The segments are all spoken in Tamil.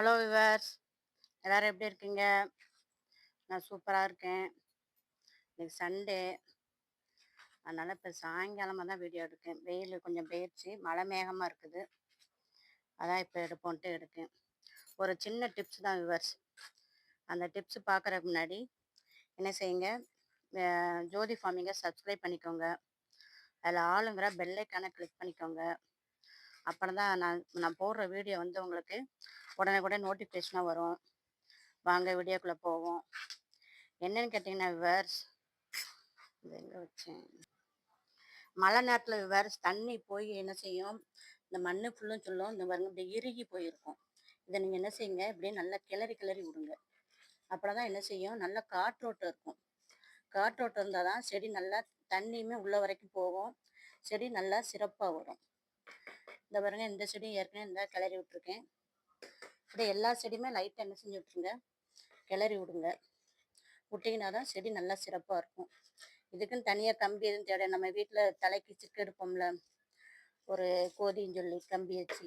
ஹலோ விவர்ஸ், எல்லாரும் எப்படி இருக்கீங்க? நான் சூப்பராக இருக்கேன். இன்னைக்கு சண்டே, அதனால் இப்போ சாயங்காலமாக தான் வீடியோ எடுக்கேன். வெயில் கொஞ்சம் போயிடுச்சு, மழை மேகமாக இருக்குது. அதான் இப்போ எடுப்போன்ட்டு எடுக்கேன். ஒரு சின்ன டிப்ஸ் தான் விவர்ஸ். அந்த டிப்ஸ் பார்க்குறதுக்கு முன்னாடி என்ன செய்யுங்க, ஜோதி ஃபார்மிங்கை சப்ஸ்கிரைப் பண்ணிக்கோங்க. அதில் ஆளுங்கிற பெல் ஐக்கானை கிளிக் பண்ணிக்கோங்க. அப்புறம் தான் நான் போடுற வீடியோ வந்து உங்களுக்கு உடனே நோட்டிஃபிகேஷனாக வரும். வாங்க வீடியோக்குள்ளே போவோம். என்னன்னு கேட்டிங்கன்னா விவர்ஸ், இது எங்கே வச்சேன், மழை நேரத்தில் வேறு தண்ணி போய் என்ன செய்யும், இந்த மண்ணு ஃபுல்லும் சொல்லும், இந்த பாருங்க இப்படி இறுகி போயிருக்கும். இதை நீங்கள் என்ன செய்யுங்க, இப்படியே நல்லா கிளறி கிளறி விடுங்க. அப்புறம் தான் என்ன செய்யும், நல்லா காற்றோட்டம் இருக்கும். காற்றோட்டம் இருந்தால் தான் செடி நல்லா தண்ணியுமே உள்ள வரைக்கும் போகும், செடி நல்லா சிறப்பாக வரும். இந்த பாருங்க இந்த செடியும் ஏற்கனவே இந்த கிளறி விட்டுருக்கேன். இப்படி எல்லா செடியுமே லைட்டாக என்ன செஞ்சு விட்டுருங்க, கிளறி விடுங்க. விட்டிங்கன்னா தான் செடி நல்லா சிறப்பாக இருக்கும். இதுக்குன்னு தனியாக கம்பி எதுவும் தேவை, நம்ம வீட்டில் தலைக்கு சிக்கு எடுப்போம்ல, ஒரு கோதின்னு சொல்லி கம்பி வச்சு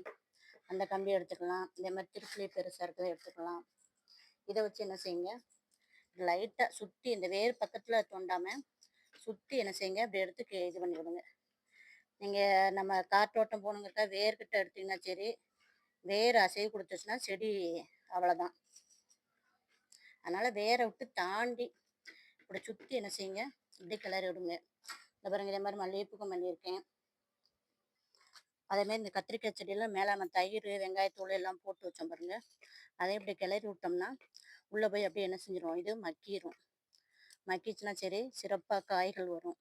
அந்த கம்பி எடுத்துக்கலாம். இதே மாதிரி திருப்புளி பெருசாக இருக்கிறத எடுத்துக்கலாம். இதை வச்சு என்ன செய்யுங்க, லைட்டாக சுற்றி இந்த வேர் பக்கத்தில் தோண்டாமல் சுற்றி என்ன செய்யுங்க, அப்படி எடுத்து இது பண்ணி விடுங்க. நீங்கள் நம்ம காற்றோட்டம் போகணுங்கிறக்கா வேர்கிட்ட எடுத்தீங்கன்னா சரி, வேர் அசைவு கொடுத்துச்சுன்னா செடி அவ்வளோதான். அதனால் வேரை விட்டு தாண்டி இப்படி சுற்றி என்ன செய்யுங்க, இப்படி கிளறி விடுங்க. இந்த பாருங்க இதே மாதிரி மல்லிகைப்பூக்கும் பண்ணியிருக்கேன். அதேமாதிரி இந்த கத்திரிக்காய் செடியெல்லாம் மேலே நம்ம தயிர் வெங்காயத்தூள் எல்லாம் போட்டு வச்சோம் பாருங்க, அதை இப்படி கிளறி விட்டோம்னா உள்ளே போய் அப்படியே என்ன செஞ்சிடும், இது மக்கிரும். மக்கிச்சுன்னா சரி சிறப்பாக காய்கள் வரும்.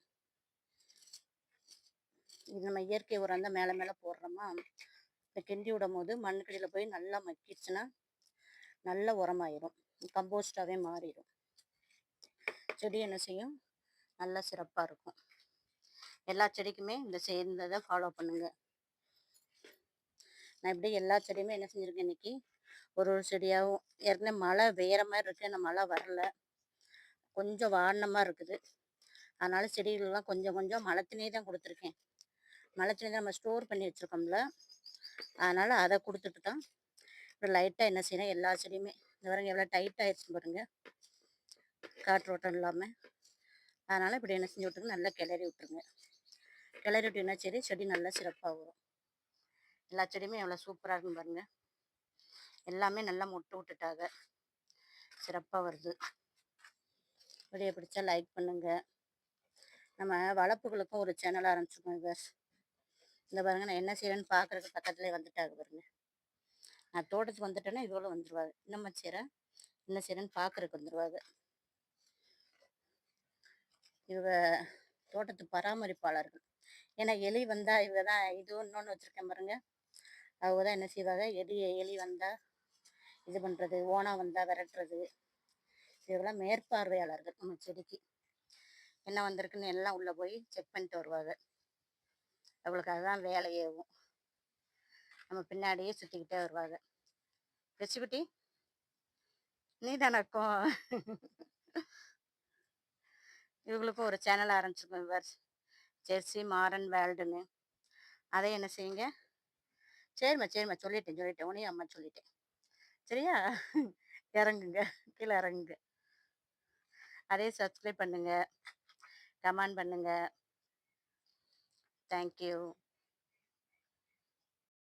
இது நம்ம இயற்கை உரம் தான் மேலே மேலே போடுறோமா, இந்த கிண்டி விடும் போது மண்ணுக்கடியில் போய் நல்லா மக்கிடுச்சுன்னா நல்ல உரமாயிரும், கம்போஸ்டாகவே மாறிடும். செடி என்ன செய்யும், நல்லா சிறப்பாக இருக்கும். எல்லா செடிக்குமே இந்த இதை ஃபாலோ பண்ணுங்க. நான் இப்படி எல்லா செடியுமே என்ன செஞ்சுருக்கேன், இன்னைக்கு ஒரு செடியாகவும், ஏற்கனவே மழை பெய்கிற மாதிரி இருக்குது, ஆனால் மழை வரல, கொஞ்சம் வாடின மாதிரி இருக்குது. அதனால செடிகளெலாம் கொஞ்சம் கொஞ்சம் மழை தண்ணி தான் கொடுத்துருக்கேன். மழை தண்ணி தான் நம்ம ஸ்டோர் பண்ணி வச்சுருக்கோம்ல, அதனால் அதை கொடுத்துட்டு தான் இப்படி லைட்டாக என்ன செய்யணும், எல்லா செடியுமே இந்த பாருங்க எவ்வளோ டைட்டாக ஆயிடுச்சு பாருங்க, காற்றோட்டம் இல்லாமல். அதனால் இப்படி என்ன செஞ்சு விட்டுருங்க, நல்லா கிளறி விட்டுருங்க. கிளறி விட்டீங்கன்னா சரி செடி நல்லா சிறப்பாக வரும். எல்லா செடியுமே எவ்வளோ சூப்பராக இருக்குன்னு பாருங்கள், எல்லாமே நல்லா மொட்டு விட்டுட்டாங்க, சிறப்பாக வருது. வீடியோ பிடிச்சா லைக் பண்ணுங்கள். நம்ம வளர்ப்புகளுக்கும் ஒரு சேனல் ஆரம்பிச்சிருக்கோம் விவர்ஸ். இந்த பாருங்க நான் என்ன செய்கிறேன்னு பார்க்குறதுக்கு பக்கத்துலேயே வந்துட்டாங்க பாருங்க. நான் தோட்டத்துக்கு வந்துட்டேன்னா இதோட வந்துடுவாங்க, இன்னும் செய்கிறேன் என்ன செய்கிறேன்னு பார்க்குறதுக்கு வந்துடுவாங்க. இவங்க தோட்டத்து பராமரிப்பாளர்கள். ஏன்னா எலி வந்தால் இவங்க தான், இது இன்னொன்று வச்சுருக்கேன் பாருங்க, அவங்க தான் என்ன செய்வாங்க, எலி வந்தால் இது பண்ணுறது, ஓனா வந்தால் விரட்டுறது. இதெல்லாம் மேற்பார்வையாளர்கள். நம்ம செடிக்கு என்ன வந்திருக்குன்னு எல்லாம் உள்ளே போய் செக் பண்ணிட்டு வருவாங்க. அவங்களுக்கு அதுதான் வேலையேவும். நம்ம பின்னாடியே சுற்றிக்கிட்டே வருவாங்க. ரிஷிக்குட்டி, நீ தானக்கும். இவங்களுக்கும் ஒரு சேனல் ஆரம்பிச்சிருக்கோம் விவர்ஸ், ஜெர்சி மாறன் வேர்ல்டுன்னு. அதை என்ன செய்யுங்க, சரிம்மா சொல்லிட்டேன் உனையும் அம்மா சொல்லிட்டேன், சரியா? இறங்குங்க, கீழே இறங்குங்க. அதே சப்ஸ்கிரைப் பண்ணுங்க, கமெண்ட் பண்ணுங்க. தேங்க்யூ.